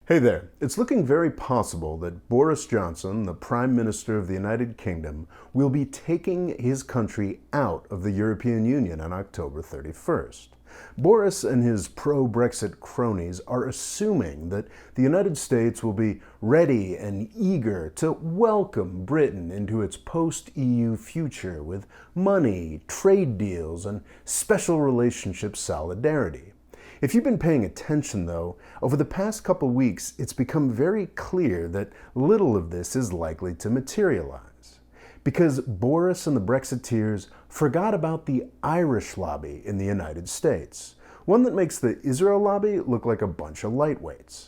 Hey there. It's looking very possible that Boris Johnson, the Prime Minister of the United Kingdom, will be taking his country out of the European Union on October 31st. Boris and his pro-Brexit cronies are assuming that the United States will be ready and eager to welcome Britain into its post-EU future with money, trade deals, and special relationship solidarity. If you've been paying attention, though, over the past couple weeks, it's become very clear that little of this is likely to materialize. Because Boris and the Brexiteers forgot about the Irish lobby in the United States, one that makes the Israel lobby look like a bunch of lightweights.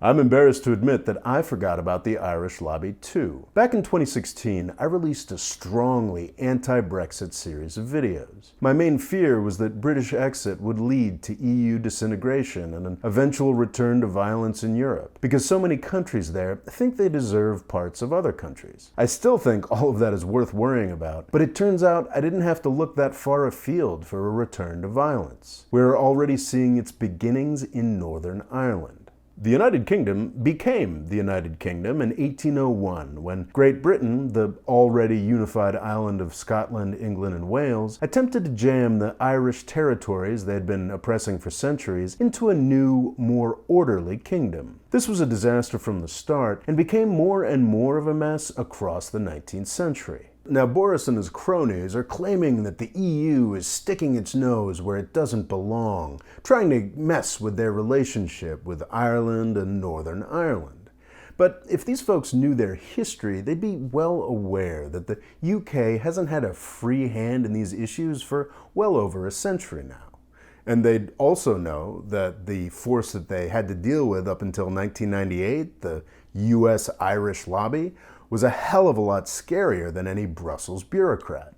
I'm embarrassed to admit that I forgot about the Irish lobby too. Back in 2016, I released a strongly anti-Brexit series of videos. My main fear was that British exit would lead to EU disintegration and an eventual return to violence in Europe, because so many countries there think they deserve parts of other countries. I still think all of that is worth worrying about, but it turns out I didn't have to look that far afield for a return to violence. We're already seeing its beginnings in Northern Ireland. The United Kingdom became the United Kingdom in 1801 when Great Britain, the already unified island of Scotland, England, and Wales, attempted to jam the Irish territories they had been oppressing for centuries into a new, more orderly kingdom. This was a disaster from the start and became more and more of a mess across the 19th century. Now, Boris and his cronies are claiming that the EU is sticking its nose where it doesn't belong, trying to mess with their relationship with Ireland and Northern Ireland. But if these folks knew their history, they'd be well aware that the UK hasn't had a free hand in these issues for well over a century now. And they'd also know that the force that they had to deal with up until 1998, the US-Irish lobby, was a hell of a lot scarier than any Brussels bureaucrat.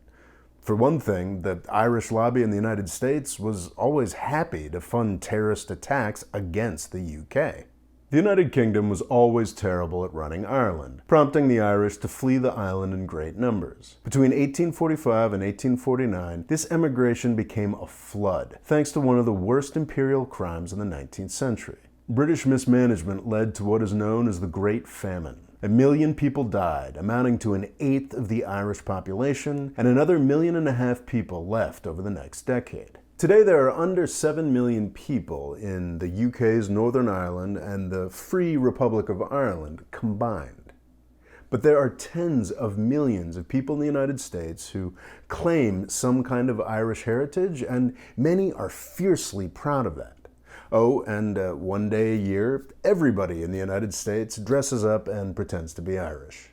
For one thing, the Irish lobby in the United States was always happy to fund terrorist attacks against the UK. The United Kingdom was always terrible at running Ireland, prompting the Irish to flee the island in great numbers. Between 1845 and 1849, this emigration became a flood, thanks to one of the worst imperial crimes in the 19th century. British mismanagement led to what is known as the Great Famine. 1 million people died, amounting to an eighth of the Irish population, and another 1.5 million people left over the next decade. Today there are under 7 million people in the UK's Northern Ireland and the Free Republic of Ireland combined. But there are tens of millions of people in the United States who claim some kind of Irish heritage, and many are fiercely proud of that. Oh, and one day a year, everybody in the United States dresses up and pretends to be Irish.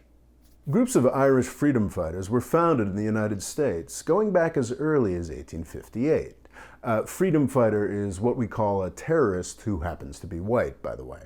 Groups of Irish freedom fighters were founded in the United States going back as early as 1858. Freedom fighter is what we call a terrorist who happens to be white, by the way.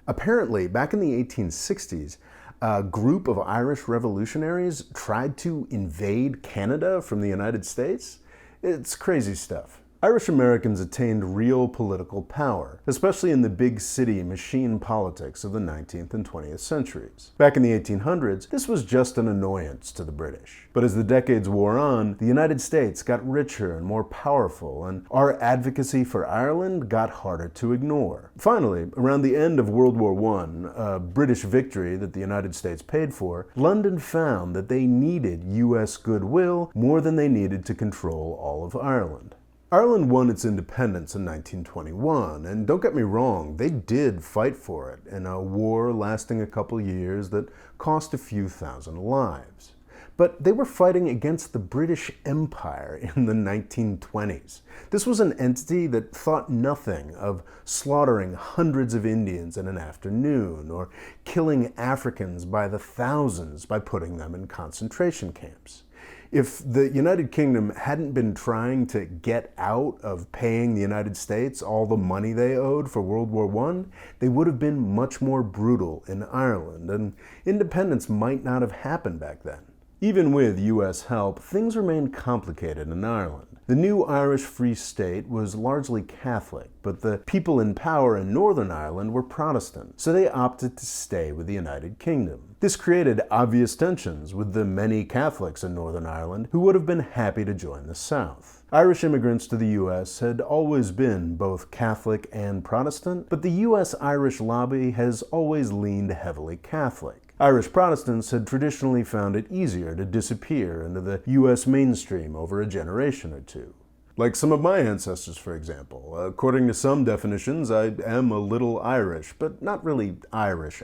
Apparently, back in the 1860s, a group of Irish revolutionaries tried to invade Canada from the United States. It's crazy stuff. Irish Americans attained real political power, especially in the big city machine politics of the 19th and 20th centuries. Back in the 1800s, this was just an annoyance to the British. But as the decades wore on, the United States got richer and more powerful, and our advocacy for Ireland got harder to ignore. Finally, around the end of World War I, a British victory that the United States paid for, London found that they needed US goodwill more than they needed to control all of Ireland. Ireland won its independence in 1921, and don't get me wrong, they did fight for it in a war lasting a couple years that cost a few thousand lives. But they were fighting against the British Empire in the 1920s. This was an entity that thought nothing of slaughtering hundreds of Indians in an afternoon, or killing Africans by the thousands by putting them in concentration camps. If the United Kingdom hadn't been trying to get out of paying the United States all the money they owed for World War I, they would have been much more brutal in Ireland, and independence might not have happened back then. Even with US help, things remained complicated in Ireland. The new Irish Free State was largely Catholic, but the people in power in Northern Ireland were Protestant, so they opted to stay with the United Kingdom. This created obvious tensions with the many Catholics in Northern Ireland who would have been happy to join the South. Irish immigrants to the U.S. had always been both Catholic and Protestant, but the U.S. Irish lobby has always leaned heavily Catholic. Irish Protestants had traditionally found it easier to disappear into the U.S. mainstream over a generation or two. Like some of my ancestors, for example. According to some definitions, I am a little Irish, but not really Irish,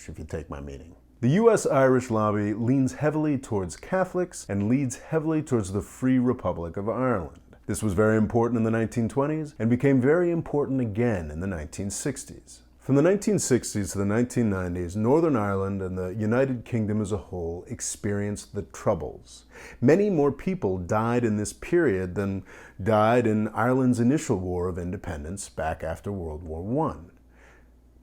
if you take my meaning. The U.S. Irish lobby leans heavily towards Catholics and leads heavily towards the Free Republic of Ireland. This was very important in the 1920s and became very important again in the 1960s. From the 1960s to the 1990s, Northern Ireland and the United Kingdom as a whole experienced the Troubles. Many more people died in this period than died in Ireland's initial War of Independence back after World War I.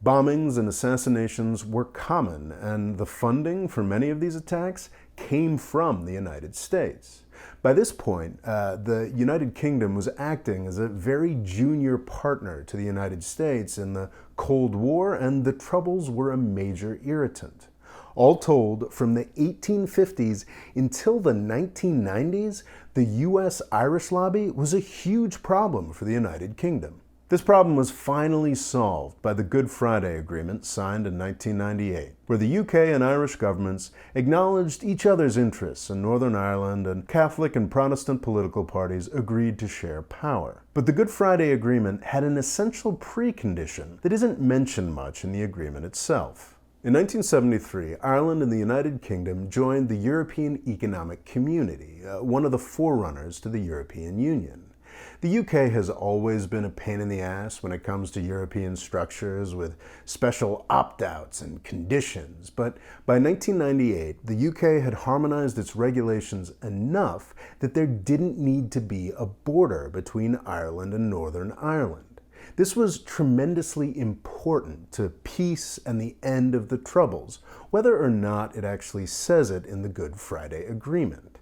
Bombings and assassinations were common, and the funding for many of these attacks came from the United States. By this point, the United Kingdom was acting as a very junior partner to the United States in the Cold War, and the Troubles were a major irritant. All told, from the 1850s until the 1990s, the U.S. Irish lobby was a huge problem for the United Kingdom. This problem was finally solved by the Good Friday Agreement signed in 1998, where the UK and Irish governments acknowledged each other's interests in Northern Ireland, and Catholic and Protestant political parties agreed to share power. But the Good Friday Agreement had an essential precondition that isn't mentioned much in the agreement itself. In 1973, Ireland and the United Kingdom joined the European Economic Community, one of the forerunners to the European Union. The UK has always been a pain in the ass when it comes to European structures with special opt-outs and conditions, but by 1998, the UK had harmonized its regulations enough that there didn't need to be a border between Ireland and Northern Ireland. This was tremendously important to peace and the end of the Troubles, whether or not it actually says it in the Good Friday Agreement.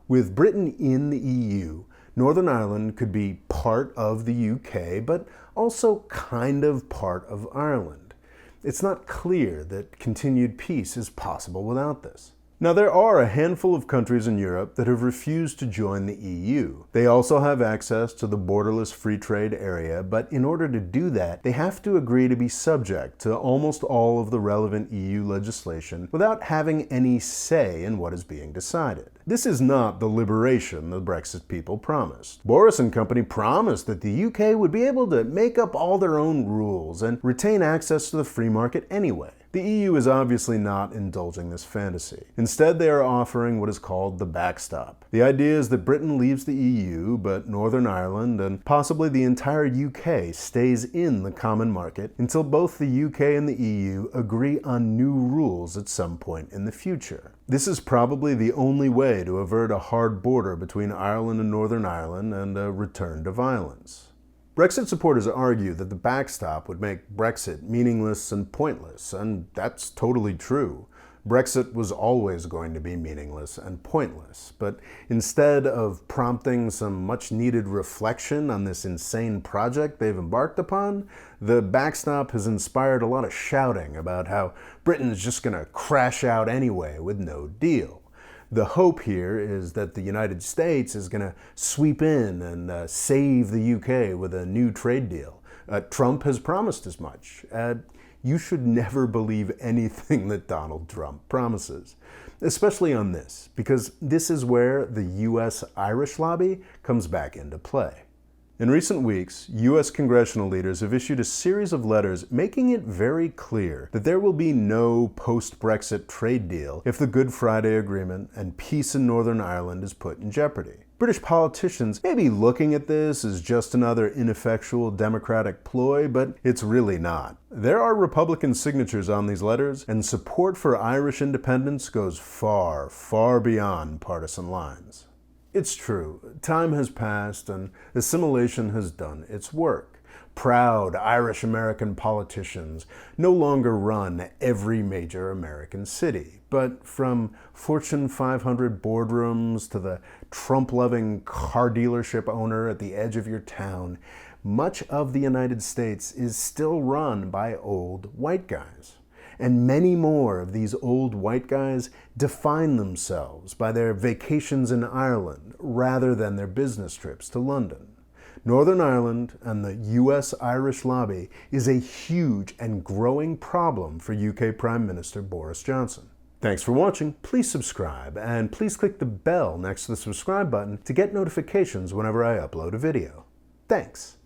With Britain in the EU, Northern Ireland could be part of the UK, but also kind of part of Ireland. It's not clear that continued peace is possible without this. Now, there are a handful of countries in Europe that have refused to join the EU. They also have access to the borderless free trade area, but in order to do that, they have to agree to be subject to almost all of the relevant EU legislation without having any say in what is being decided. This is not the liberation the Brexit people promised. Boris and company promised that the UK would be able to make up all their own rules and retain access to the free market anyway. The EU is obviously not indulging this fantasy. Instead, they are offering what is called the Backstop. The idea is that Britain leaves the EU, but Northern Ireland and possibly the entire UK stays in the common market until both the UK and the EU agree on new rules at some point in the future. This is probably the only way to avert a hard border between Ireland and Northern Ireland and a return to violence. Brexit supporters argue that the backstop would make Brexit meaningless and pointless, and that's totally true. Brexit was always going to be meaningless and pointless, but instead of prompting some much-needed reflection on this insane project they've embarked upon, the backstop has inspired a lot of shouting about how Britain's just going to crash out anyway with no deal. The hope here is that the United States is going to sweep in and save the UK with a new trade deal. Trump has promised as much. You should never believe anything that Donald Trump promises, especially on this, because this is where the U.S. Irish lobby comes back into play. In recent weeks, U.S. congressional leaders have issued a series of letters making it very clear that there will be no post-Brexit trade deal if the Good Friday Agreement and peace in Northern Ireland is put in jeopardy. British politicians may be looking at this as just another ineffectual Democratic ploy, but it's really not. There are Republican signatures on these letters, and support for Irish independence goes far, far beyond partisan lines. It's true, time has passed and assimilation has done its work. Proud Irish-American politicians no longer run every major American city, but from Fortune 500 boardrooms to the Trump-loving car dealership owner at the edge of your town, much of the United States is still run by old white guys. And many more of these old white guys define themselves by their vacations in Ireland rather than their business trips to London. Northern Ireland and the US Irish lobby is a huge and growing problem for UK Prime Minister Boris Johnson. Thanks for watching. Please subscribe, and please click the bell next to the subscribe button to get notifications whenever I upload a video. Thanks.